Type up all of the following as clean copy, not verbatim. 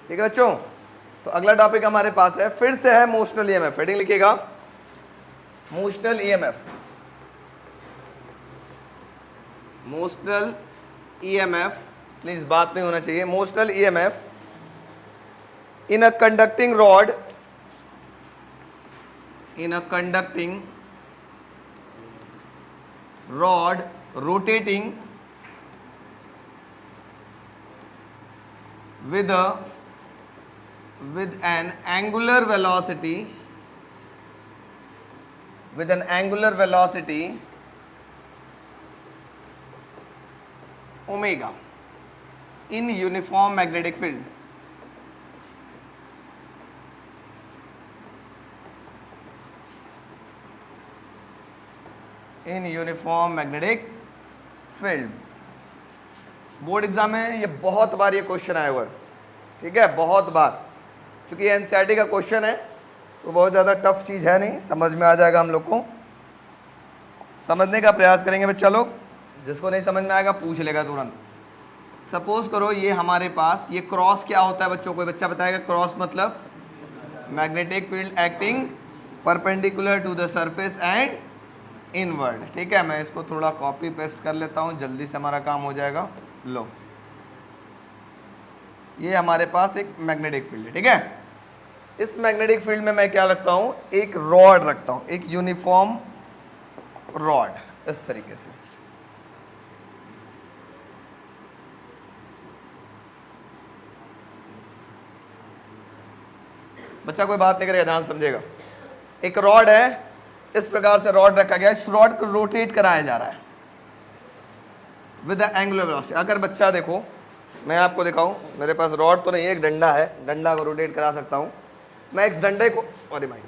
ठीक है बच्चों। तो अगला टॉपिक हमारे पास है, फिर से है मोशनल ईएमएफ। हेडिंग लिखिएगा motional EMF. Motional EMF, please बात नहीं होना चाहिए। Motional EMF in a conducting rod, in a conducting rod rotating with an angular velocity, with an angular velocity omega in uniform magnetic field. In uniform magnetic field. Board exam में ये बहुत बार ये question आया हुआ है, ठीक है, बहुत बार। क्योंकि एनसीईआरटी का क्वेश्चन है तो बहुत ज़्यादा टफ चीज़ है नहीं, समझ में आ जाएगा। हम लोग को समझने का प्रयास करेंगे बच्चा लोग। जिसको नहीं समझ में आएगा पूछ लेगा तुरंत। सपोज करो ये हमारे पास, ये क्रॉस क्या होता है बच्चों, कोई बच्चा बताएगा क्रॉस मतलब? Magnetic field acting perpendicular to the surface and inward. ठीक है, मैं इसको थोड़ा कॉपी पेस्ट कर लेता हूं, जल्दी से हमारा काम हो जाएगा। लो, ये हमारे पास एक मैग्नेटिक फील्ड है, ठीक है। इस मैग्नेटिक फील्ड में मैं क्या रखता हूं, एक रॉड रखता हूं, एक यूनिफॉर्म रॉड, इस तरीके से। बच्चा कोई बात नहीं करेगा, ध्यान समझेगा। एक रॉड है, इस प्रकार से रॉड रखा गया, इस रॉड को रोटेट कराया जा रहा है विद द एंगुलर वेलोसिटी। अगर बच्चा देखो, मैं आपको दिखाऊं, मेरे पास रॉड तो नहीं है, एक डंडा है, डंडा को रोटेट करा सकता हूं मैं। इस डंडे को, अरे भाई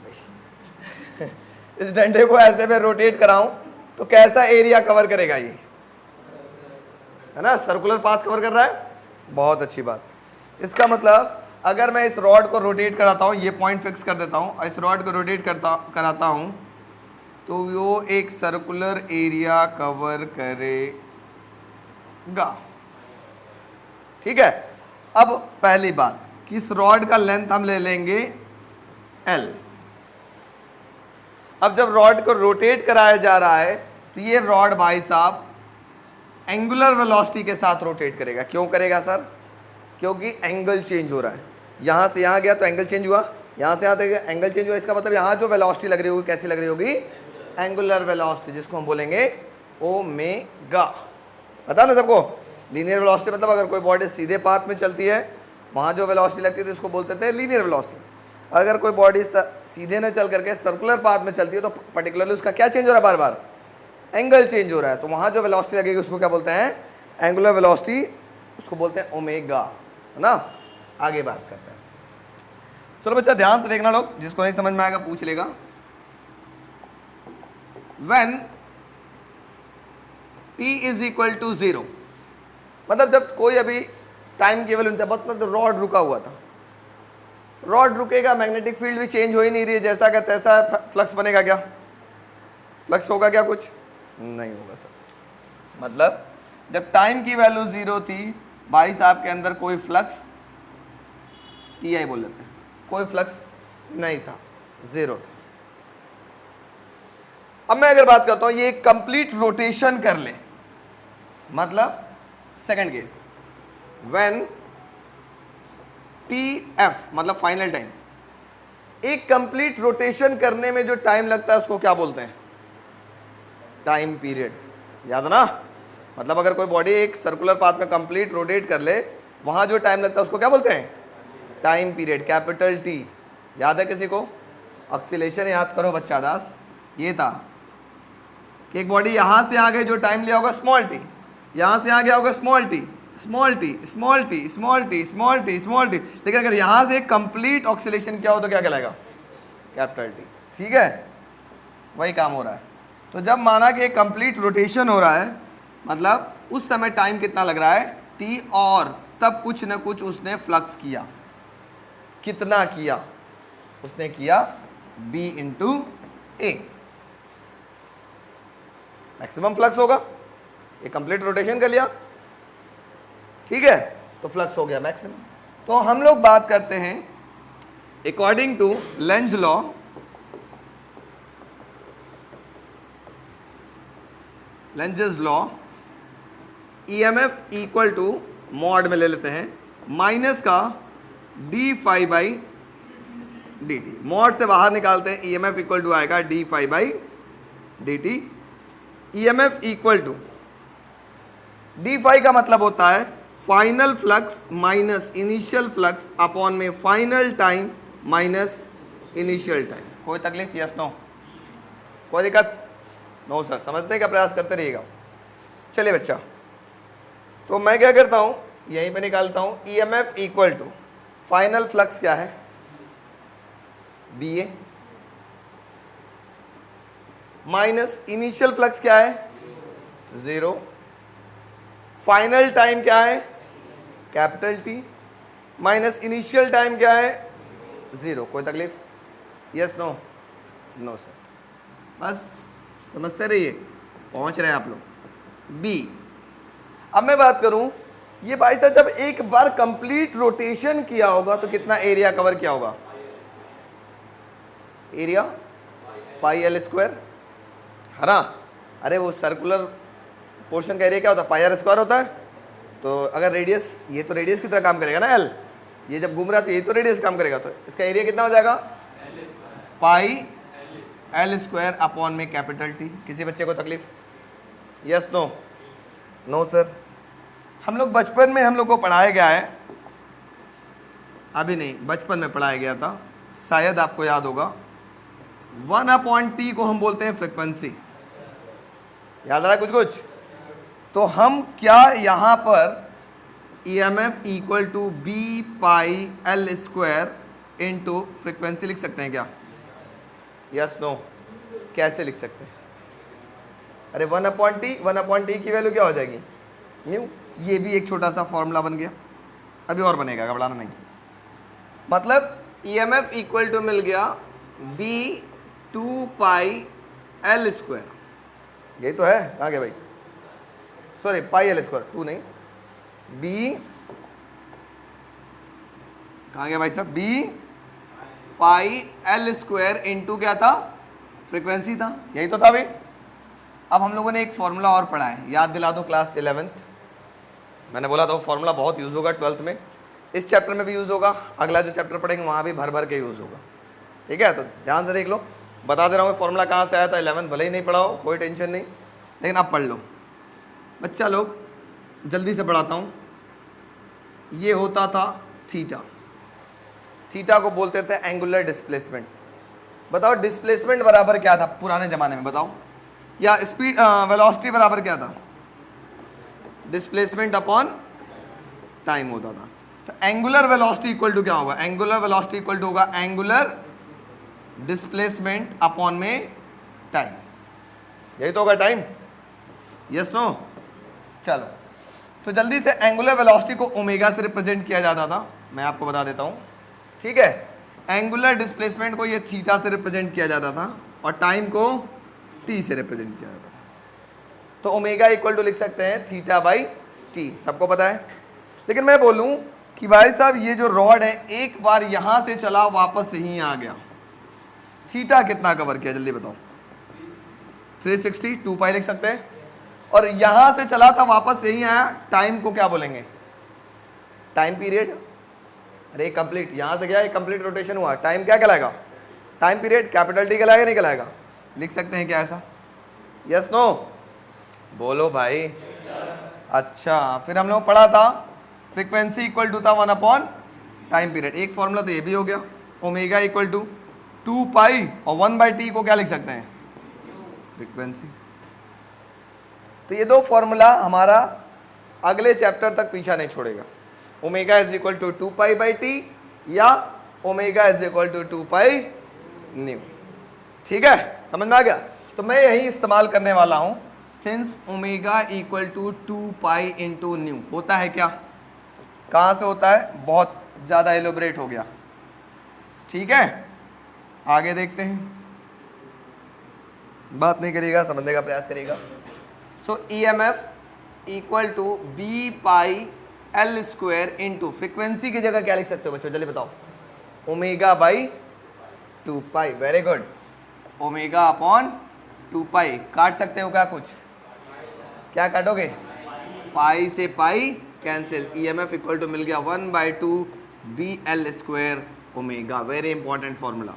इस डंडे को ऐसे में रोटेट कराऊं तो कैसा एरिया कवर करेगा? ये है ना, सर्कुलर पाथ कवर कर रहा है। बहुत अच्छी बात। इसका मतलब अगर मैं इस रॉड को रोटेट कराता हूं, ये पॉइंट फिक्स कर देता हूं, इस रॉड को रोटेट कराता हूं तो वो एक सर्कुलर एरिया कवर करेगा। ठीक है। अब पहली बात कि इस रॉड का लेंथ हम ले लेंगे L। अब जब रॉड को रोटेट कराया जा रहा है तो ये रॉड भाई साहब एंगुलर वेलोसिटी के साथ रोटेट करेगा। क्यों करेगा सर? क्योंकि एंगल चेंज हो रहा है। यहां से यहां गया तो एंगल चेंज हुआ, यहां से यहां तक एंगल चेंज हुआ। इसका मतलब यहां जो वेलोसिटी लग रही होगी कैसी लग रही होगी? एंगुलर वेलोसिटी, जिसको हम बोलेंगे ओमेगा। पता ना सबको? लीनियर वेलोसिटी मतलब अगर कोई बॉडी सीधे पाथ में चलती है वहां जो वेलोसिटी लगती है तो इसको बोलते थे लीनियर वेलोसिटी। अगर कोई बॉडी सीधे न चल करके सर्कुलर पाथ में चलती है तो पर्टिकुलरली उसका क्या चेंज हो रहा है? बार बार एंगल चेंज हो रहा है। तो वहां जो वेलोसिटी लगेगी उसको क्या बोलते हैं? एंगुलर वेलोसिटी, उसको बोलते हैं ओमेगा, है ना। आगे बात करते हैं। चलो बच्चा ध्यान से देखना लोग, जिसको नहीं समझ में आएगा पूछ लेगा। When t is equal to 0, मतलब जब कोई अभी टाइम की वैल्यू नहीं था, मतलब रॉड रुका हुआ था। रॉड रुकेगा, मैग्नेटिक फील्ड भी चेंज हो ही नहीं रही है, जैसा का तैसा फ्लक्स बनेगा क्या? फ्लक्स होगा क्या? कुछ नहीं होगा सर। मतलब जब टाइम की वैल्यू 0 थी भाई साहब के अंदर कोई फ्लक्स, टी आई बोल लेते हैं, कोई फ्लक्स नहीं था, 0 था। अब मैं अगर बात करता हूं ये कंप्लीट रोटेशन कर ले, मतलब second case, when T F मतलब फाइनल टाइम, एक कंप्लीट रोटेशन करने में जो टाइम लगता है उसको क्या बोलते हैं? Time period. याद है ना? मतलब अगर कोई बॉडी एक सर्कुलर पाथ में कंप्लीट रोटेट कर ले, वहां जो टाइम लगता है उसको क्या बोलते हैं? Time period, capital T. याद है किसी को? ऑक्सीलेशन याद करो बच्चा दास। ये था कि एक बॉडी यहां से आगे जो टाइम लिया होगा स्मॉल टी, यहां से आगे होगा small T, small T, small T, small T, small T, small T. लेकिन अगर यहां से कंप्लीट ऑक्सीलेशन किया हो तो क्या कहलाएगा? Capital T. ठीक है, वही काम हो रहा है। तो जब माना कि एक कंप्लीट रोटेशन हो रहा है, मतलब उस समय टाइम कितना लग रहा है? टी, और तब कुछ न कुछ उसने फ्लक्स किया। कितना किया? उसने किया B इंटू ए, मैक्सिमम फ्लक्स होगा। ये कंप्लीट रोटेशन कर लिया, ठीक है, तो फ्लक्स हो गया मैक्सिमम। तो हम लोग बात करते हैं according to Lenz law, Lenz's law, EMF equal to mod में ले लेते हैं माइनस का d phi by d t. Mod से बाहर निकालते हैं, ईएमएफ इक्वल टू आएगा d phi by d t. EMF equal to d phi का मतलब होता है final flux minus initial flux upon में final time minus initial time. कोई तकलीफ? Yes no? कोई दिक्कत? No sir. समझने का प्रयास करते रहिएगा। चलिए बच्चा, तो मैं क्या करता हूं, यहीं पे निकालता हूं EMF equal to final flux क्या है, B A, minus initial flux क्या है, 0, फाइनल टाइम क्या है, capital T, minus initial time क्या है, 0। कोई तकलीफ? Yes no? No sir. बस समझते रहिए, पहुंच रहे हैं आप लोग। बी, अब मैं बात करूं, ये भाई साहब जब एक बार कंप्लीट रोटेशन किया होगा तो कितना एरिया कवर किया होगा, एरिया पाई एल स्क्वायर, है ना। अरे वो सर्कुलर पोर्शन का एरिया क्या होता है, पाई आर स्क्वायर होता है। तो अगर रेडियस, ये तो रेडियस की तरह काम करेगा ना एल, ये जब घूम रहा है तो ये तो रेडियस काम करेगा, तो इसका एरिया कितना हो जाएगा, पाई एल स्क्वायर अपॉन में कैपिटल टी। किसी बच्चे को तकलीफ? Yes no? No sir. हम लोग बचपन में हम लोग को पढ़ाया गया है, अभी नहीं, बचपन में पढ़ाया गया था, शायद आपको याद होगा, 1/T को हम बोलते हैं फ्रिक्वेंसी। याद आ रहा है कुछ कुछ? तो हम क्या यहाँ पर EMF equal to B pi L square into frequency लिख सकते हैं क्या? Yes no? कैसे लिख सकते हैं? अरे 1/T की वैल्यू क्या हो जाएगी, न्यू। ये भी एक छोटा सा फॉर्मूला बन गया, अभी और बनेगा, घबराना नहीं। मतलब EMF इक्वल टू मिल गया बी 2 पाई एल स्क्वायर, यही तो है। कहाँ गया भाई, सॉरी, पाई एल स्क्वायर, 2 नहीं, बी, कहाँ गया भाई साहब, B pi L square into क्या था, फ्रीक्वेंसी था, यही तो था भाई। अब हम लोगों ने एक फॉर्मूला और पढ़ा है, याद दिला दो, क्लास 11th मैंने बोला था वो फॉर्मूला बहुत यूज़ होगा 12th में, इस चैप्टर में भी यूज़ होगा, अगला जो चैप्टर पढ़ेंगे वहाँ भी भर भर के यूज़ होगा। ठीक है, तो ध्यान से देख लो, बता दे रहा हूँ फॉर्मूला कहाँ से आया था। 11th भले ही नहीं पढ़ा हो, कोई टेंशन नहीं, लेकिन आप पढ़ लो बच्चा लोग। जल्दी से पढ़ाता हूँ। ये होता था थीटा, थीटा को बोलते थे एंगुलर डिस्प्लेसमेंट। बताओ डिस्प्लेसमेंट बराबर क्या था पुराने ज़माने में, बताओ, या स्पीड वेलोसिटी बराबर क्या था, डिस्प्लेसमेंट अपॉन टाइम होता था। तो एंगुलर वेलोसिटी इक्वल टू क्या होगा, एंगुलर वेलोसिटी इक्वल टू होगा एंगुलर डिस्प्लेसमेंट अपॉन में टाइम, यही तो होगा टाइम। Yes no? चलो, तो जल्दी से एंगुलर वेलोसिटी को ओमेगा से रिप्रेजेंट किया जाता था, मैं आपको बता देता हूँ। ठीक है, एंगुलर डिस्प्लेसमेंट को ये थीटा से रिप्रेजेंट किया जाता था और टाइम को टी से रिप्रेजेंट किया जाता था। तो ओमेगा इक्वल टू लिख सकते हैं थीटा बाई टी, सबको पता है। लेकिन मैं बोलूं कि भाई साहब ये जो रॉड है एक बार यहां से चला वापस यहीं आ गया, थीटा कितना कवर किया, जल्दी बताओ। 360, 2 पाई लिख सकते हैं। और यहां से चला था वापस यहीं आया, टाइम को क्या बोलेंगे, टाइम पीरियड। अरे कंप्लीट, यहां से गया, एक कंप्लीट रोटेशन हुआ, टाइम क्या कहलाएगा, टाइम पीरियड। कैपिटल टी कहलाएगा नहीं कहलाएगा, लिख सकते हैं क्या ऐसा? Yes no? बोलो भाई। अच्छा, फिर हम लोग पढ़ा था फ्रीक्वेंसी इक्वल टू था 1 टाइम पीरियड। एक फॉर्मूला तो ये भी हो गया, ओमेगा इक्वल टू 2 पाई और 1/T को क्या लिख सकते हैं, फ्रीक्वेंसी। तो ये दो फॉर्मूला हमारा अगले चैप्टर तक पीछा नहीं छोड़ेगा। Omega is equal to 2 pi by t या omega is equal to 2 pi nu. ठीक है, समझ में आ गया? तो मैं यही इस्तेमाल करने वाला हूं, since omega equal to 2 pi into nu होता है क्या, कहाँ से होता है, बहुत ज़्यादा एलोबरेट हो गया। ठीक है, आगे देखते हैं, बात नहीं करिएगा, समझने का प्रयास करिएगा। So EMF equal to B pi L square into frequency की जगह क्या लिख सकते हो बच्चों, जल्दी बताओ, omega by 2 pi. Very good, omega upon 2 pi. काट सकते हो क्या कुछ, क्या काटोगे, पाई से pi cancel, EMF equal to मिल गया 1/2 b L square omega. Very important formula,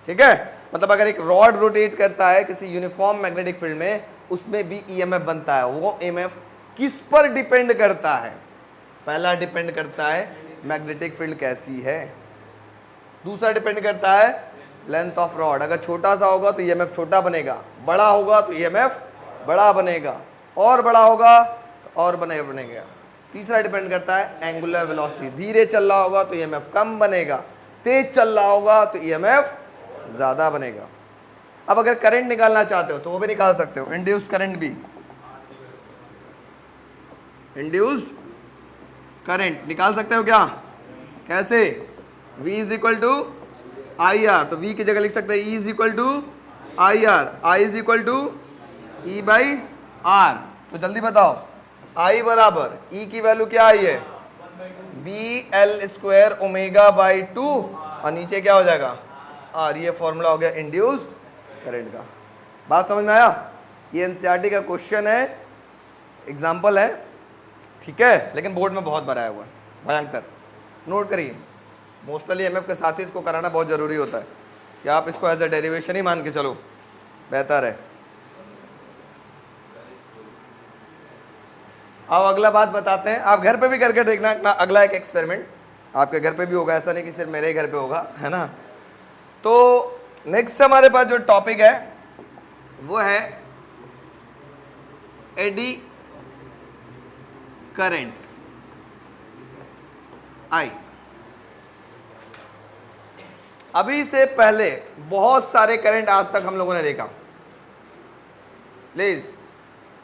ठीक है। मतलब अगर एक रॉड रोटेट करता है किसी यूनिफॉर्म मैग्नेटिक फील्ड में, उसमें भी ईएमएफ बनता है। वो ईएमएफ किस पर डिपेंड करता है, पहला डिपेंड करता है मैग्नेटिक फील्ड कैसी है, दूसरा डिपेंड करता है लेंथ ऑफ रॉड। अगर छोटा सा होगा तो ईएमएफ छोटा बनेगा, बड़ा होगा तो ईएमएफ बड़ा बनेगा, और बड़ा होगा तो और बनेगा। तीसरा डिपेंड करता है एंगुलर वेलोसिटी, धीरे चल रहा होगा तो ईएमएफ कम बनेगा, तेज चल रहा होगा तो ईएमएफ ज्यादा बनेगा। अब अगर करंट निकालना चाहते हो तो वो भी निकाल सकते हो, इंड्यूस्ड करंट भी, इंड्यूस्ड करंट निकाल सकते हो क्या, कैसे, V is equal to I R, तो V की जगह लिख सकते हैं E is equal to I R, I is equal to E by R. तो जल्दी बताओ, I बराबर E की वैल्यू क्या आई है, B L square omega by 2, और नीचे क्या हो जाएगा R। ये फॉर्मूला हो गया इंड्यूस्ड करंट का। बात समझ में आया, ये एनसीईआरटी का क्वेश्चन है, एग्जाम्पल है, ठीक है, लेकिन बोर्ड में बहुत भरा हुआ है, भयंकर। नोट करिए, मोस्टली एमएफ के साथ ही इसको कराना बहुत ज़रूरी होता है, कि आप इसको एज अ डेरिवेशन ही मान के चलो, बेहतर है। अब अगला बात बताते हैं, आप घर पे भी करके देखना, अगला एक एक्सपेरिमेंट आपके घर पे भी होगा, ऐसा नहीं कि सिर्फ मेरे ही घर पे होगा, है ना। तो नेक्स्ट हमारे पास जो टॉपिक है वो है एडी करंट, आई। अभी से पहले बहुत सारे करंट आज तक हम लोगों ने देखा, प्लीज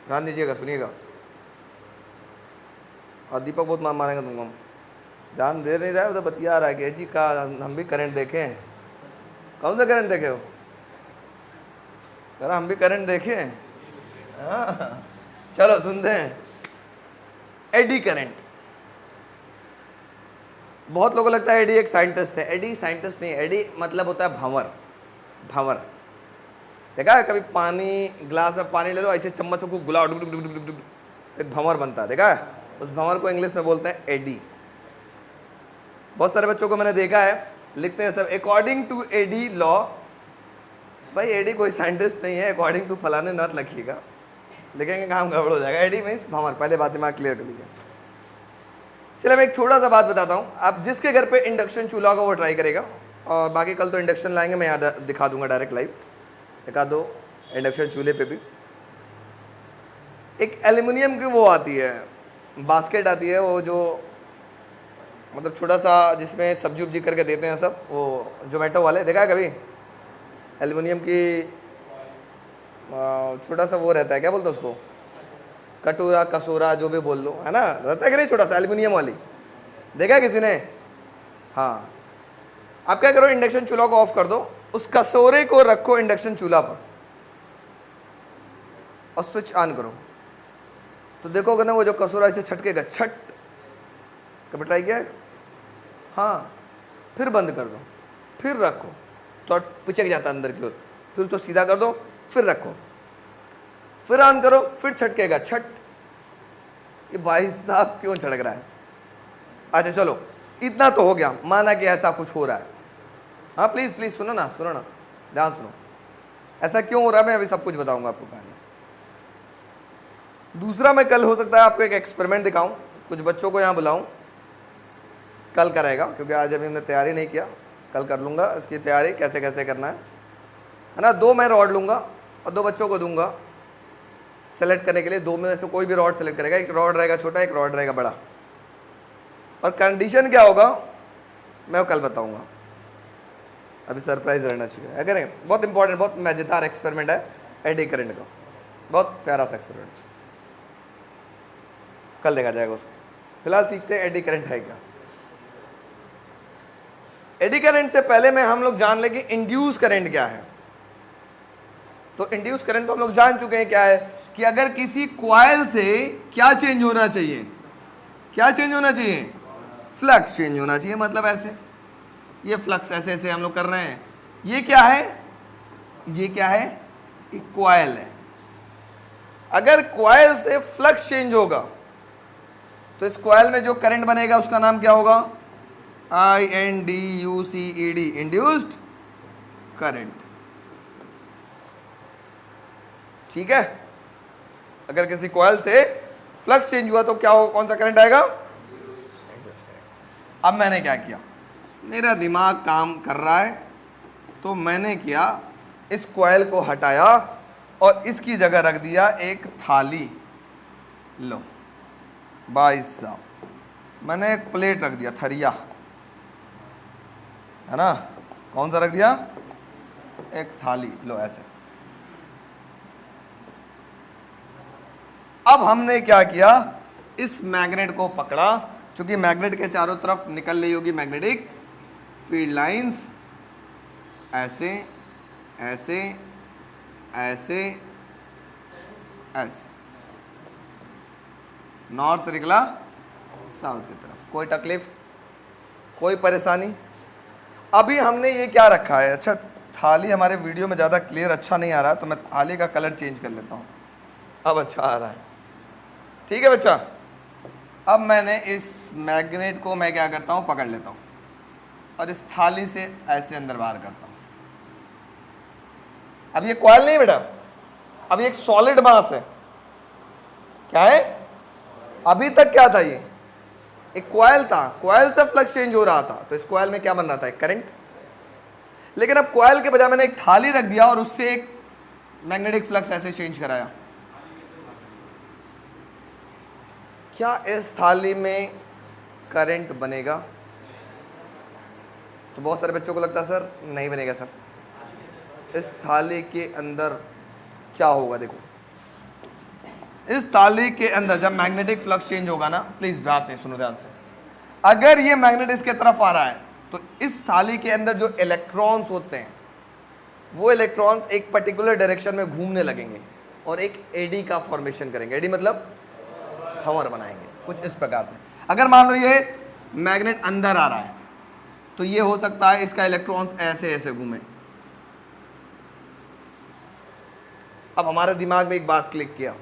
ध्यान दीजिएगा, सुनिएगा, और दीपक बहुत मारेगा तुमको, ध्यान दे नहीं रहा है, उधर बतिया रहा है कि जी का हम भी करंट देखे हैं। कौन सा करंट देखे हो, जरा हम भी करंट देखे हैं, हाँ। चलो सुनते हैं, एडी करंट। बहुत लोगों को लगता है एडी एक साइंटिस्ट है, एडी साइंटिस्ट नहीं, एडी मतलब होता है भंवर। भंवर देखा है कभी, पानी ग्लास में पानी ले लो, ऐसे चम्मच को गुलाओ, डुक डुक डुक डुक डुक, एक भंवर बनता है, देखा है, उस भंवर को इंग्लिश में बोलते हैं एडी। बहुत सारे बच्चों को मैंने देखा है लिखते हैं सब अकॉर्डिंग टू एडी लॉ। भाई एडी कोई साइंटिस्ट नहीं है, अकॉर्डिंग टू फलाने नॉट लिखिएगा, लिखेंगे काम गड़बड़ हो जाएगा। एडी मीन्स भंवर, पहले बात दिमाग क्लियर कर लीजिए। चलिए मैं एक छोटा सा बात बताता हूँ, आप जिसके घर पे इंडक्शन चूल्हा होगा वो ट्राई करेगा, और बाकी कल तो इंडक्शन लाएंगे, मैं यहाँ दिखा दूंगा डायरेक्ट लाइव, दिखा दो इंडक्शन चूल्हे पे भी। एक एल्युमिनियम की वो आती है, बास्केट आती है, वो जो मतलब छोटा सा जिसमें सब्जी उब्जी करके देते हैं सब, वो जोमेटो वाले, देखा है कभी, एल्युमिनियम की छोटा सा वो रहता है, क्या बोलते हैं उसको, कटोरा कसोरा जो भी बोल लो, है ना, रहता है कि नहीं, छोटा सा एल्युमिनियम वाली, देखा है किसी ने, हाँ। आप क्या करो, इंडक्शन चूल्हा को ऑफ कर दो, उस कसोरे को रखो इंडक्शन चूल्हा पर और स्विच ऑन करो, तो देखोगे ना वो जो कसोरा ऐसे छटकेगा, छट, कभी ट्राई किया है, हाँ। फिर बंद कर दो, फिर रखो तो पिचक जाता है अंदर की ओर, फिर उसको सीधा कर दो, फिर रखो, फिर ऑन करो, फिर छटकेगा, छट। ये भाई साहब क्यों छटक रहा है। अच्छा चलो इतना तो हो गया, माना कि ऐसा कुछ हो रहा है, हाँ प्लीज प्लीज सुनो ना, सुनो ना, ध्यान सुनो, ऐसा क्यों हो रहा है मैं अभी सब कुछ बताऊंगा आपको कहानी। दूसरा, मैं कल हो सकता है आपको एक एक्सपेरिमेंट दिखाऊं, कुछ बच्चों को यहाँ बुलाऊं, कल कराएगा, क्योंकि आज अभी हमने तैयारी नहीं किया, कल कर लूँगा इसकी तैयारी, कैसे कैसे करना है ना। 2 मैं रॉड लूँगा और 2 बच्चों को दूंगा सेलेक्ट करने के लिए, 2 में से कोई भी रॉड सेलेक्ट करेगा, एक रॉड रहेगा छोटा, एक रॉड रहेगा बड़ा, और कंडीशन क्या होगा मैं कल बताऊँगा, अभी सरप्राइज रहना चाहिए, है करेंगे। बहुत इंपॉर्टेंट, बहुत मज़ेदार एक्सपेरिमेंट है एडी करंट का, बहुत प्यारा सा एक्सपेरिमेंट, कल देखा जाएगा उसको। फिलहाल सीखते हैं एडी करंट है क्या। एडी करंट से पहले में हम लोग जान लें कि इंड्यूस करंट क्या है। तो इंड्यूस करंट तो हम लोग जान चुके हैं क्या है, कि अगर किसी कॉइल से क्या चेंज होना चाहिए, क्या चेंज होना चाहिए? फ्लक्स चेंज होना चाहिए। मतलब ऐसे, ये फ्लक्स ऐसे ऐसे हम लोग कर रहे हैं। ये क्या है? ये क्या है? एक कॉइल है। अगर कॉइल से फ्लक्स चेंज होगा तो इस कॉइल में जो करंट बनेगा उसका नाम क्या होगा? INDUCED, induced current. ठीक है? अगर किसी कॉइल से फ्लक्स चेंज हुआ तो क्या होगा? कौन सा करंट आएगा? अब मैंने क्या किया, मेरा दिमाग काम कर रहा है, तो मैंने किया, इस कॉइल को हटाया और इसकी जगह रख दिया एक थाली। लो भाई साहब, मैंने एक प्लेट रख दिया, थरिया है ना। कौन सा रख दिया? एक थाली। लो ऐसे। अब हमने क्या किया, इस मैग्नेट को पकड़ा, क्योंकि मैग्नेट के चारों तरफ निकल रही होगी मैग्नेटिक फील्ड लाइंस, ऐसे ऐसे ऐसे ऐसे, नॉर्थ से निकला साउथ की तरफ। कोई तकलीफ, कोई परेशानी? अभी हमने ये क्या रखा है? अच्छा, थाली हमारे वीडियो में ज़्यादा क्लियर अच्छा नहीं आ रहा, तो मैं थाली का कलर चेंज कर लेता हूँ। अब अच्छा आ रहा है। ठीक है बच्चा। अब मैंने इस मैग्नेट को मैं क्या करता हूँ, पकड़ लेता हूँ और इस थाली से ऐसे अंदर बाहर करता हूँ। अब ये कॉइल नहीं बेटा, अब ये एक सॉलिड मास है। क्या है? अभी तक क्या था? ये एक कॉइल था, कॉइल से फ्लक्स चेंज हो रहा था, तो इस कॉइल में क्या बन रहा था? एक करंट। लेकिन अब कॉइल के बजाय मैंने एक थाली रख दिया और उससे एक मैग्नेटिक फ्लक्स ऐसे चेंज कराया। क्या इस थाली में करंट बनेगा? तो बहुत सारे बच्चों को लगता है सर नहीं बनेगा। सर इस थाली के अंदर क्या होगा? देखो, इस थाली के अंदर जब मैग्नेटिक फ्लक्स चेंज होगा ना, प्लीज बात नहीं, सुनो ध्यान से। अगर ये मैग्नेट इसके तरफ आ रहा है तो इस थाली के अंदर जो इलेक्ट्रॉन्स होते हैं वो इलेक्ट्रॉन्स एक पर्टिकुलर डायरेक्शन में घूमने लगेंगे और एक एडी का फॉर्मेशन करेंगे। एडी मतलब भंवर बनाएंगे कुछ इस प्रकार से। अगर मान लो ये मैग्नेट अंदर आ रहा है तो ये हो सकता है इसका इलेक्ट्रॉन्स ऐसे ऐसे घूमे। अब हमारे दिमाग में एक बात क्लिक किया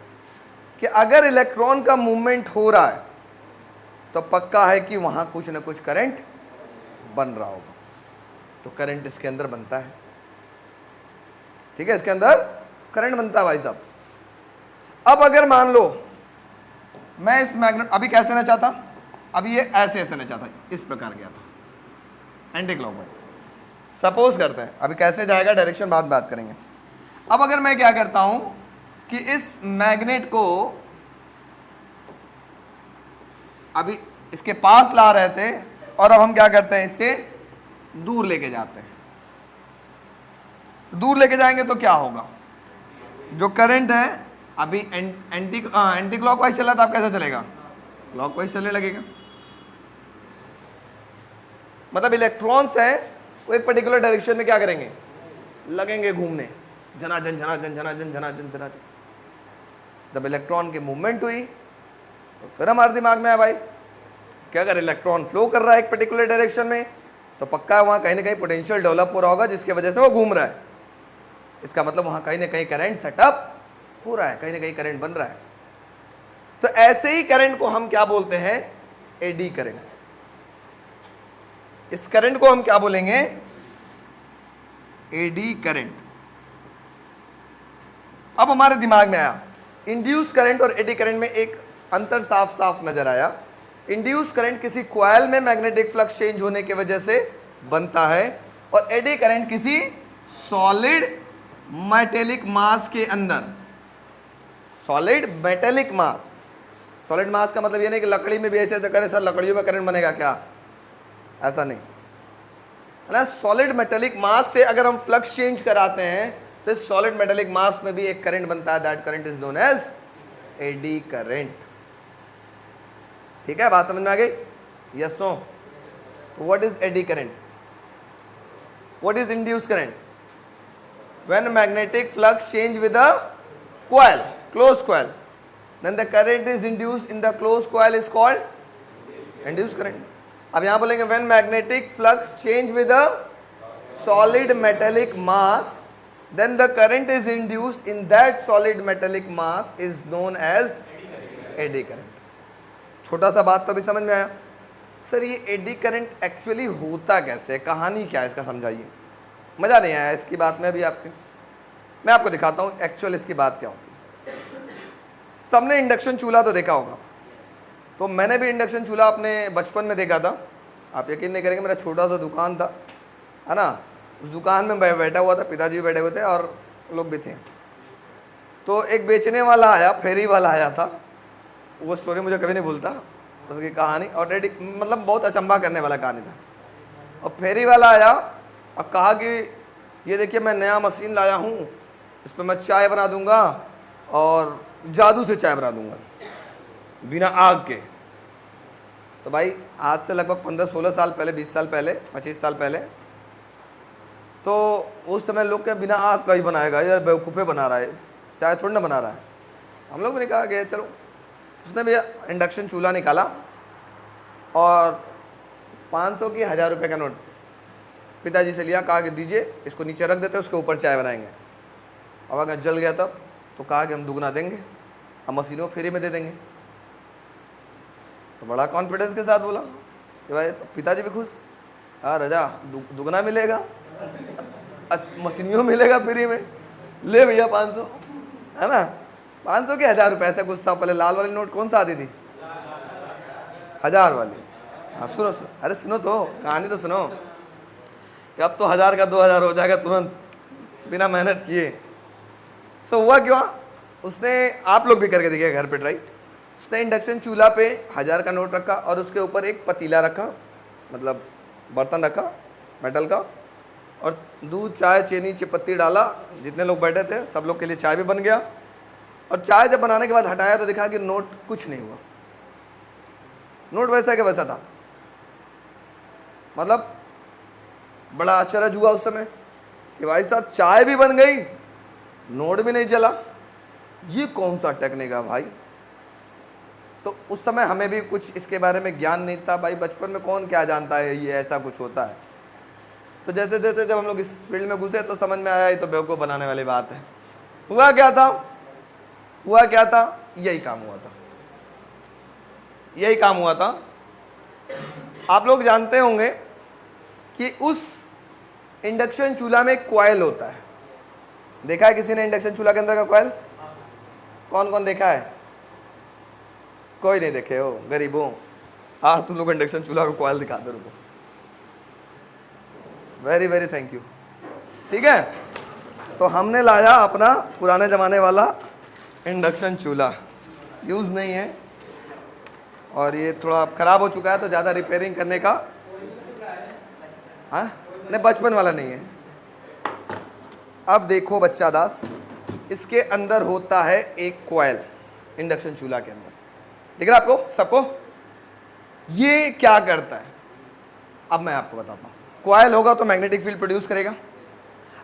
कि अगर इलेक्ट्रॉन का मूवमेंट हो रहा है तो पक्का है कि वहां कुछ ना कुछ करंट बन रहा होगा। तो करंट इसके अंदर बनता है। ठीक है, इसके अंदर करंट बनता है भाई साहब। अब अगर मान लो मैं इस मैग्नेट अभी कैसे ना चाहता, अभी ये ऐसे ऐसे ना चाहता, इस प्रकार गया था एंटी क्लॉकवाइज। सपोज करते हैं, अभी कैसे जाएगा डायरेक्शन बाद बात करेंगे। अब अगर मैं क्या करता हूं कि इस मैग्नेट को अभी इसके पास ला रहे थे और अब हम क्या करते हैं, इससे दूर लेके जाते हैं। दूर लेके जाएंगे तो क्या होगा? जो करंट है अभी एंटी क्लॉकवाइज चला था, अब कैसे चलेगा? क्लॉकवाइज चलने लगेगा। मतलब इलेक्ट्रॉन्स है वो एक पर्टिकुलर डायरेक्शन में क्या करेंगे? लगेंगे घूमने, झनाझन झनाझन झनाझन झनाझन झनाझन। जब इलेक्ट्रॉन की मूवमेंट हुई तो फिर हमारे दिमाग में आया भाई कि अगर इलेक्ट्रॉन फ्लो कर रहा है एक पर्टिकुलर डायरेक्शन में तो पक्का वहां कहीं ना कहीं पोटेंशियल डेवलप हो रहा होगा जिसकी वजह से वो घूम रहा है। इसका मतलब वहां कहीं ना कहीं करंट सेटअप हो रहा है, कहीं ना कहीं करंट बन रहा है। तो ऐसे ही करंट को हम क्या बोलते हैं? Eddy current. इस करंट को हम क्या बोलेंगे? Eddy current. अब हमारे दिमाग में आया इंड्यूस करंट और एडी करंट में एक अंतर साफ साफ नजर आया। इंड्यूस करंट किसी कॉइल में मैग्नेटिक फ्लक्स चेंज होने की वजह से बनता है और एडी करंट किसी सॉलिड मेटेलिक मास के अंदर। सॉलिड मेटेलिक मास, सॉलिड मास का मतलब ये नहीं कि लकड़ी में भी ऐसे ऐसे करें सर लकड़ियों में करंट बनेगा, क्या? ऐसा नहीं है ना। सॉलिड मेटेलिक मास से अगर हम फ्लक्स चेंज कराते हैं तो इस सॉलिड मेटेलिक मास में भी एक करंट बनता है। That current is known as eddy current. ठीक है, बात समझ में आ गई? Yes no? What is eddy current? What is induce current? When magnetic flux change with a coil, closed coil, then the current is induced in the closed coil is called induce current. अब यहां बोलेंगे when magnetic flux change with a solid metallic mass then the current is induced in that solid metallic mass is known as eddy current. छोटा सा बात तो अभी समझ में आया। सर ये एडी करंट एक्चुअली होता कैसे है, कहानी क्या है इसका समझाइए। मजा नहीं आया इसकी बात में अभी आपके, मैं आपको दिखाता हूं एक्चुअल इसकी बात क्या होती है। सबने इंडक्शन चूल्हा तो देखा होगा, तो मैंने भी इंडक्शन चूल्हा अपने बचपन में देखा था। आप यकीन नहीं करेंगे, मेरा छोटा सा दुकान था, है ना, उस दुकान में बैठा हुआ था, पिताजी भी बैठे हुए थे और लोग भी थे। तो एक बेचने वाला आया, फेरी वाला आया था, वो स्टोरी मुझे कभी नहीं भूलता उसकी कहानी, और मतलब बहुत अचंभा करने वाला कहानी था। और फेरी वाला आया और कहा कि ये देखिए मैं नया मशीन लाया हूँ, इस पर मैं चाय बना दूंगा और जादू से चाय बना दूंगा बिना आग के। तो भाई आज से लगभग 15-16 साल पहले, 20 साल पहले, 25 साल पहले, तो उस समय लोग क्या बिना आग का ही बनाएगा, यार बेवकूफ़े बना रहा है, चाय थोड़ी ना बना रहा है। हम लोग भी ने कहा कि चलो, उसने भैया इंडक्शन चूल्हा निकाला और 500 की 1000 रुपये का नोट पिताजी से लिया, कहा कि दीजिए, इसको नीचे रख देते, उसके ऊपर चाय बनाएंगे। अब अगर जल गया तब तो कहा कि हम दुगना देंगे, हम मशीनों फ्री में दे देंगे। तो बड़ा कॉन्फिडेंस के साथ बोला कि भाई, तो पिताजी भी खुश, हाँ रजा दुगना मिलेगा, मशीनियों मिलेगा फ्री में, ले भैया 500, है ना, 500 के 1000 रुपये, ऐसा कुछ था। पहले लाल वाली नोट कौन सा आती थी, 1000 वाली। हाँ सुनो, अरे सुनो तो कहानी तो सुनो, कि अब तो 1000 का 2000 हो जाएगा तुरंत बिना मेहनत किए। सो हुआ क्यों, उसने, आप लोग भी करके देखिए घर पे ट्राई, उसने इंडक्शन चूल्हा पे 1000 का नोट रखा और उसके ऊपर एक पतीला रखा, मतलब बर्तन रखा मेटल का, और दूध, चाय, चीनी, चिपत्ती डाला। जितने लोग बैठे थे सब लोग के लिए चाय भी बन गया। और चाय जब बनाने के बाद हटाया तो देखा कि नोट कुछ नहीं हुआ, नोट वैसा के वैसा था। मतलब बड़ा आश्चर्य हुआ उस समय कि भाई साहब चाय भी बन गई, नोट भी नहीं चला, ये कौन सा टेक्निक है भाई। तो उस समय हमें भी कुछ इसके बारे में ज्ञान नहीं था भाई, बचपन में कौन क्या जानता है ये ऐसा कुछ होता है। तो जैसे जैसे जब हम लोग इस फील्ड में घुसे तो समझ में आया ये तो बेवकूफ़ बनाने वाली बात है। हुआ क्या था, यही काम हुआ था। आप लोग जानते होंगे कि उस इंडक्शन चूल्हा में एक कॉइल होता है। देखा है किसी ने इंडक्शन चूल्हा के अंदर का कॉइल? कौन कौन देखा है? कोई नहीं देखे हो, गरीबों। हाँ तुम लोग इंडक्शन चूल्हा का कॉइल दिखा दो, रुको। Very very thank you. ठीक है, तो हमने लाया अपना पुराने ज़माने वाला इंडक्शन चूल्हा, यूज़ नहीं है और ये थोड़ा ख़राब हो चुका है, तो ज़्यादा रिपेयरिंग करने का, हाँ नहीं बचपन वाला नहीं है। अब देखो बच्चा दास, इसके अंदर होता है एक कॉइल, इंडक्शन चूल्हा के अंदर, दिख रहा है आपको सबको? ये क्या करता है अब मैं आपको बताता हूँ। कॉइल होगा तो मैग्नेटिक फील्ड प्रोड्यूस करेगा।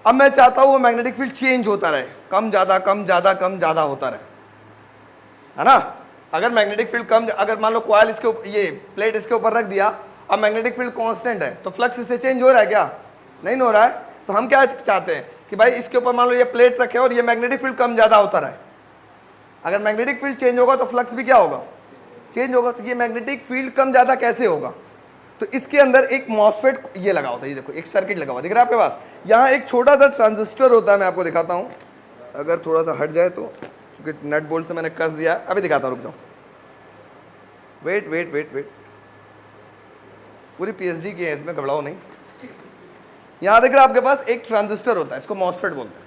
अब मैं चाहता हूँ वो मैग्नेटिक फील्ड चेंज होता रहे, कम ज़्यादा कम ज़्यादा कम ज़्यादा होता रहे, है ना। अगर मैग्नेटिक फील्ड कम, अगर मान लो कॉइल इसके ऊपर, ये प्लेट इसके ऊपर रख दिया, अब मैग्नेटिक फील्ड कांस्टेंट है, तो फ्लक्स इससे चेंज हो रहा है क्या? नहीं हो रहा है। तो हम क्या चाहते हैं कि भाई इसके ऊपर मान लो ये प्लेट रखे और ये मैग्नेटिक फील्ड कम ज़्यादा होता रहे। अगर मैग्नेटिक फील्ड चेंज होगा तो फ्लक्स भी क्या होगा? चेंज होगा। तो ये मैग्नेटिक फील्ड कम ज़्यादा कैसे होगा? तो इसके अंदर एक मॉसफेट ये लगा होता है, ये देखो एक सर्किट लगा हुआ दिख रहा है आपके पास। यहाँ एक छोटा सा ट्रांजिस्टर होता है, मैं आपको दिखाता हूँ, अगर थोड़ा सा हट जाए तो, क्योंकि नट बोल्ट से मैंने कस दिया है, अभी दिखाता हूँ, रुक जाओ, वेट वेट वेट वेट, पूरी पीएचडी की है इसमें, घबराओ नहीं। यहाँ दिख रहा है आपके पास एक ट्रांजिस्टर होता है, इसको मॉसफेट बोलते हैं।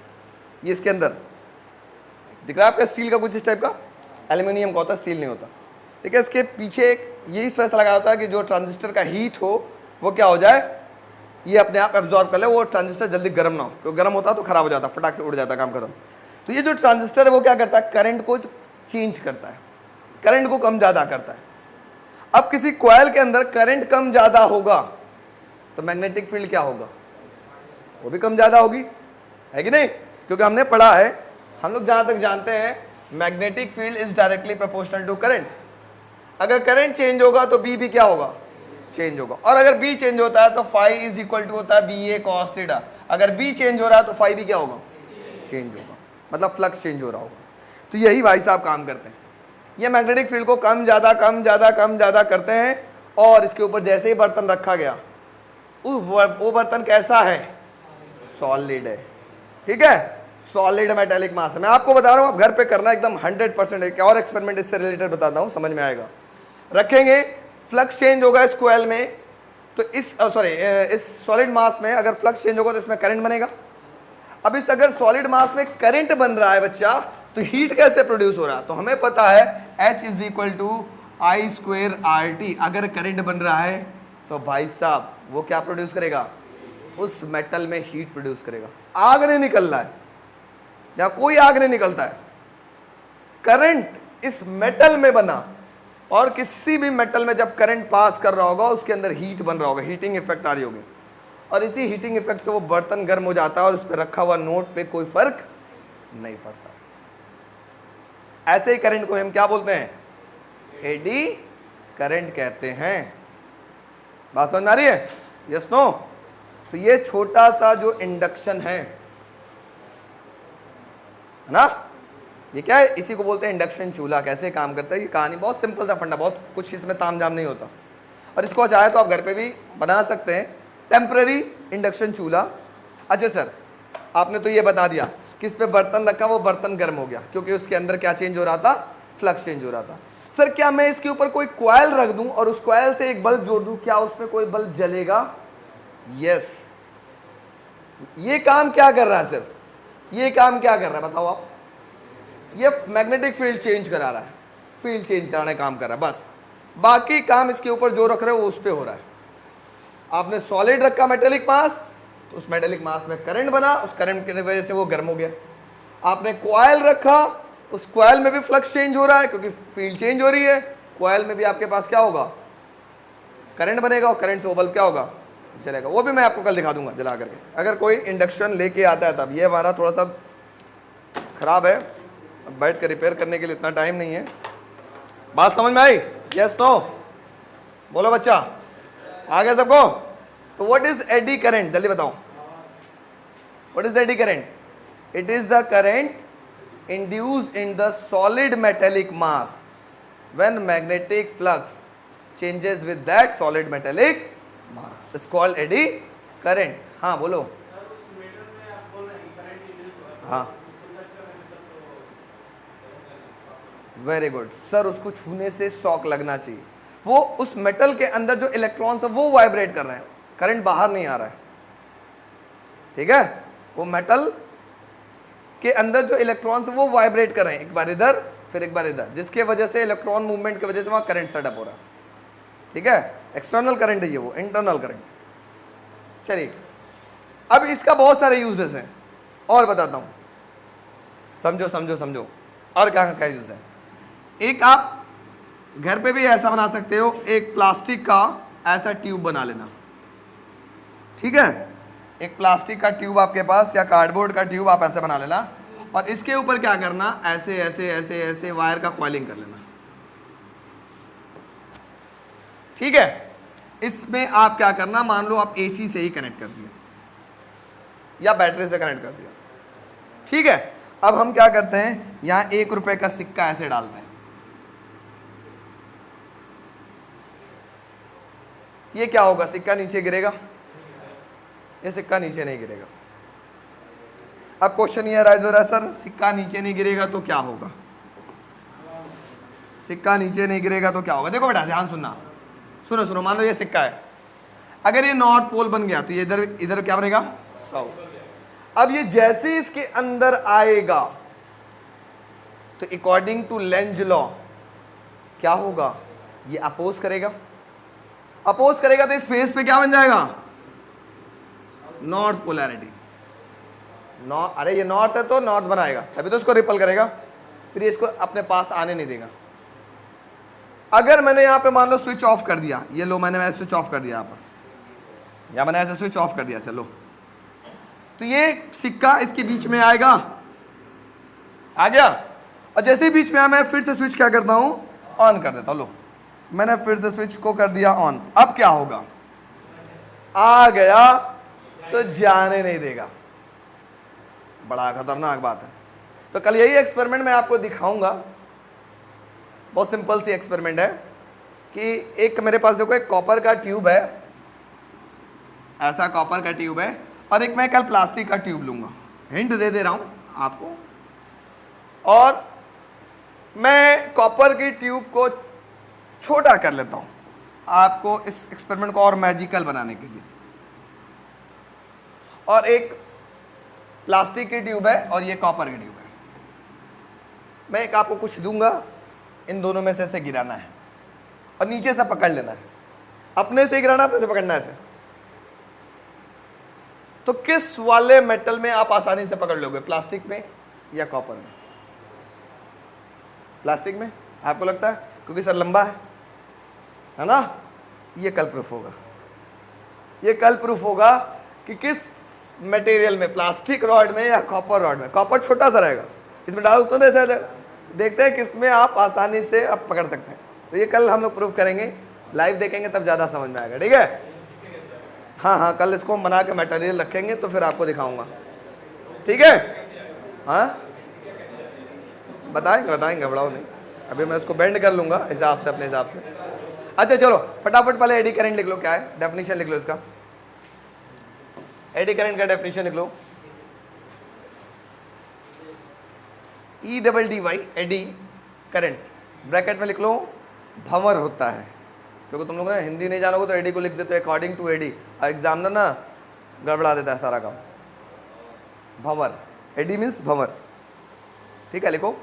ये इसके अंदर दिख रहा है आपका स्टील का कुछ इस टाइप का, एल्यूमिनियम का होता है, स्टील नहीं होता। ठीक है, इसके पीछे एक ये इस वजह से लगा होता है कि जो ट्रांजिस्टर का हीट हो वो क्या हो जाए, ये अपने आप एब्जॉर्ब कर ले, वो ट्रांजिस्टर जल्दी गर्म ना हो, क्योंकि गर्म होता है तो खराब हो जाता है, फटाक से उड़ जाता है, काम खत्म। तो ये जो ट्रांजिस्टर है वो क्या करता है, करंट को चेंज करता है, करंट को कम ज़्यादा करता है। अब किसी कॉइल के अंदर करंट कम ज़्यादा होगा तो मैग्नेटिक फील्ड क्या होगा? वो भी कम ज़्यादा होगी, है कि नहीं? क्योंकि हमने पढ़ा है, हम लोग जहाँ तक जानते हैं, magnetic field is directly proportional to current. अगर करंट चेंज होगा तो बी भी क्या होगा, चेंज होगा। और अगर बी चेंज होता है तो फाई इज इक्वल टू होता है बी ए कॉस थीटा। अगर बी चेंज हो रहा है तो फाई भी क्या होगा, चेंज होगा, मतलब फ्लक्स चेंज हो रहा होगा। तो यही भाई साहब काम करते हैं, ये मैग्नेटिक फील्ड को कम ज्यादा कम ज्यादा कम ज्यादा करते हैं। और इसके ऊपर जैसे ही बर्तन रखा गया, वो बर्तन कैसा है, सॉलिड है, ठीक है, सॉलिड मेटेलिक मास है। मैं आपको बता रहा हूं, आप घर पे करना एकदम 100%। एक और एक्सपेरिमेंट इससे रिलेटेड बताता हूं, समझ में आएगा। रखेंगे, फ्लक्स चेंज होगा इस कॉइल में, तो इस सॉलिड मास में अगर फ्लक्स चेंज होगा तो इसमें करंट बनेगा। अब इस अगर सॉलिड मास में करंट बन रहा है बच्चा, तो हीट कैसे प्रोड्यूस हो रहा है, तो हमें पता है H is equal to I square R T. अगर करंट बन रहा है तो भाई साहब वो क्या प्रोड्यूस करेगा, उस मेटल में हीट प्रोड्यूस करेगा। आग नहीं निकल रहा है या कोई आग नहीं निकलता है, करंट इस मेटल में बना, और किसी भी मेटल में जब करंट पास कर रहा होगा उसके अंदर हीट बन रहा होगा, हीटिंग इफेक्ट आ रही होगी, और इसी हीटिंग इफेक्ट से वो बर्तन गर्म हो जाता है और उस पर रखा हुआ नोट पे कोई फर्क नहीं पड़ता। ऐसे ही करंट को हम क्या बोलते हैं, एडी करंट कहते हैं। बात समझ में आ रही है, यस नो। तो ये छोटा सा जो इंडक्शन है ना, ये क्या है, इसी को बोलते हैं इंडक्शन चूल्हा। कैसे काम करता है, ये कहानी बहुत सिंपल सा फंडा, बहुत कुछ इसमें तामझाम नहीं होता। और इसको चाहे तो आप घर पे भी बना सकते हैं, टेम्पररी इंडक्शन चूल्हा। अच्छा सर, आपने तो ये बता दिया कि इस पे बर्तन रखा, वो बर्तन गर्म हो गया क्योंकि उसके अंदर क्या चेंज हो रहा था, फ्लक्स चेंज हो रहा था। सर क्या मैं इसके ऊपर कोई कॉइल रख दूं और उस कॉइल से एक बल्ब जोड़ दूं, क्या उसमें कोई बल्ब जलेगा? यस। ये काम क्या कर रहा है, सिर्फ ये काम क्या कर रहा है बताओ आप, ये मैग्नेटिक फील्ड चेंज करा रहा है, फील्ड चेंज कराने काम कर रहा है बस। बाकी काम इसके ऊपर जो रख रहे हो वो उस पे हो रहा है। आपने सॉलिड रखा मेटेलिक मास, तो उस मेटेलिक मास में करंट बना, उस करंट की वजह से वो गर्म हो गया। आपने कॉइल रखा, उस कॉइल में भी फ्लक्स चेंज हो रहा है क्योंकि फील्ड चेंज हो रही है, कॉइल में भी आपके पास क्या होगा, करंट बनेगा, और करंट से वो बल्ब क्या होगा, जलेगा। वो भी मैं आपको कल दिखा दूंगा जला करके, अगर कोई इंडक्शन लेके आता है तब। ये हमारा थोड़ा सा खराब है, अब बैठ कर रिपेयर करने के लिए इतना टाइम नहीं है। बात समझ में आई, यस नो? बोलो बच्चा, आ गया सबको? तो व्हाट इज एडी करंट, जल्दी बताओ, what is eddy current? It is the current induced in the solid metallic mass when magnetic flux changes with that solid metallic mass is called eddy current. हाँ बोलो। हाँ very good sir, उसको छूने से shock लगना चाहिए। वो उस मेटल के अंदर जो इलेक्ट्रॉन्स है वो वाइब्रेट कर रहे हैं, करंट बाहर नहीं आ रहा है, ठीक है। वो मेटल के अंदर जो इलेक्ट्रॉन्स वो वाइब्रेट कर रहे हैं, एक बार इधर फिर एक बार इधर, जिसके वजह से इलेक्ट्रॉन मूवमेंट की वजह से वहां करंट सेटअप हो रहा है, ठीक है। एक्सटर्नल करंट है ये, वो इंटरनल करंट। चलिए अब इसका बहुत सारे यूजेस हैं और बताता हूं, समझो समझो समझो और क्या क्या यूज है। एक आप घर पे भी ऐसा बना सकते हो, एक प्लास्टिक का ऐसा ट्यूब बना लेना, ठीक है। एक प्लास्टिक का ट्यूब आपके पास या कार्डबोर्ड का ट्यूब आप ऐसे बना लेना, और इसके ऊपर क्या करना, ऐसे ऐसे ऐसे ऐसे वायर का कॉइलिंग कर लेना, ठीक है। इसमें आप क्या करना, मान लो आप एसी से ही कनेक्ट कर दिया या बैटरी से कनेक्ट कर दिया, ठीक है। अब हम क्या करते हैं, यहां 1 रुपए का सिक्का ऐसे डालते हैं, ये क्या होगा, सिक्का नीचे गिरेगा, ये सिक्का नीचे नहीं गिरेगा। अब क्वेश्चन ये राइज हो रहा है, सर सिक्का नीचे नहीं गिरेगा तो क्या होगा, सिक्का नीचे नहीं गिरेगा तो क्या होगा। देखो बेटा ध्यान सुनना, सुनो सुनो, मान लो ये सिक्का है, अगर ये नॉर्थ पोल बन गया तो ये इधर इधर क्या बनेगा, साउथ। अब ये जैसे इसके अंदर आएगा तो अकॉर्डिंग टू लेंज लॉ क्या होगा, ये अपोज करेगा, अपोज करेगा तो इस फेस पे क्या बन जाएगा, नॉर्थ पोलैरिटी। अरे ये नॉर्थ है तो नॉर्थ बनाएगा, तभी तो इसको रिपल करेगा, फिर ये इसको अपने पास आने नहीं देगा। अगर मैंने यहां पे मान लो स्विच ऑफ कर दिया, ये लो मैंने स्विच ऑफ कर दिया यहां पर, या मैंने ऐसे स्विच ऑफ कर दिया ऐसे लो, तो ये सिक्का इसके बीच में आएगा, आ गया। और जैसे ही बीच में आया मैं फिर से स्विच क्या करता हूं, ऑन कर देता हूं, लो मैंने फिर से स्विच को कर दिया ऑन, अब क्या होगा, आ गया तो जाने नहीं देगा। बड़ा खतरनाक बात है। तो कल यही एक्सपेरिमेंट मैं आपको दिखाऊंगा। बहुत सिंपल सी एक्सपेरिमेंट है कि एक मेरे पास देखो एक कॉपर का ट्यूब है, ऐसा कॉपर का ट्यूब है, और एक मैं कल प्लास्टिक का ट्यूब लूंगा, हिंट दे रहा हूं आपको, और मैं कॉपर की ट्यूब को छोटा कर लेता हूं आपको इस एक्सपेरिमेंट को और मैजिकल बनाने के लिए। और एक प्लास्टिक की ट्यूब है और ये कॉपर की ट्यूब है। मैं एक आपको कुछ दूंगा, इन दोनों में से गिराना है और नीचे से पकड़ लेना है, अपने से गिराना, अपने से पकड़ना है ऐसे। तो किस वाले मेटल में आप आसानी से पकड़ लोगे, प्लास्टिक में या कॉपर में? प्लास्टिक में, आपको लगता है? क्योंकि सर लंबा है ना? ये कल प्रूफ होगा, ये कल प्रूफ होगा कि किस मटेरियल में, प्लास्टिक रॉड में या कॉपर रॉड में। कॉपर छोटा सा रहेगा, इसमें डालो तो देखते हैं किसमें आप आसानी से आप पकड़ सकते हैं। तो ये कल हम लोग प्रूफ करेंगे, लाइव देखेंगे तब ज़्यादा समझ में आएगा, ठीक है? हाँ हाँ, कल इसको हम बना के मटेरियल रखेंगे तो फिर आपको दिखाऊंगा, ठीक है? हाँ बताएंगे बड़ाओ नहीं, अभी मैं उसको बेंड कर लूँगा हिसाब से, अपने हिसाब से। अच्छा चलो फटाफट पहले एडी करंट लिख लो, क्या है डेफिनेशन लिख लो इसका। एडी करंट का डेफिनेशन लिख लो, E∆dy एडी करंट, ब्रैकेट में लिख लो भंवर होता है। क्योंकि तुम लोग ना हिंदी नहीं जानोगे तो एडी को लिख देते हो अकॉर्डिंग टू एडी, एग्जामिनर ना गड़बड़ा देता है सारा काम। भंवर, एडी मीन्स भंवर, ठीक है? लिखो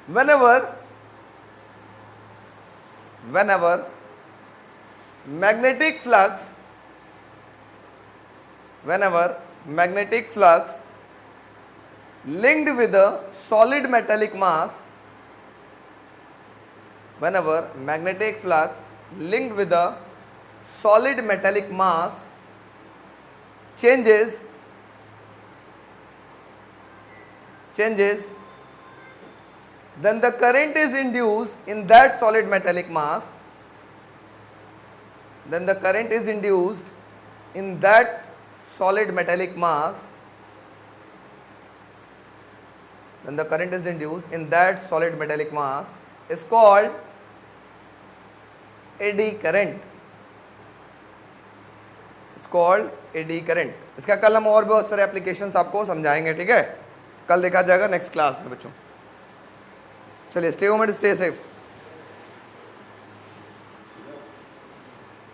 whenever magnetic flux linked with a solid metallic mass, whenever magnetic flux linked with a solid metallic mass changes, then the current is induced in that solid metallic mass, then the current is induced in that solid metallic mass, then the current is induced in that solid metallic mass is called eddy current, is called eddy current। इसका कल हम और बहुत सारे applications आपको समझाएंगे, ठीक है? कल देखा जाएगा नेक्स्ट क्लास में बच्चों। चलिए, stay home and stay safe.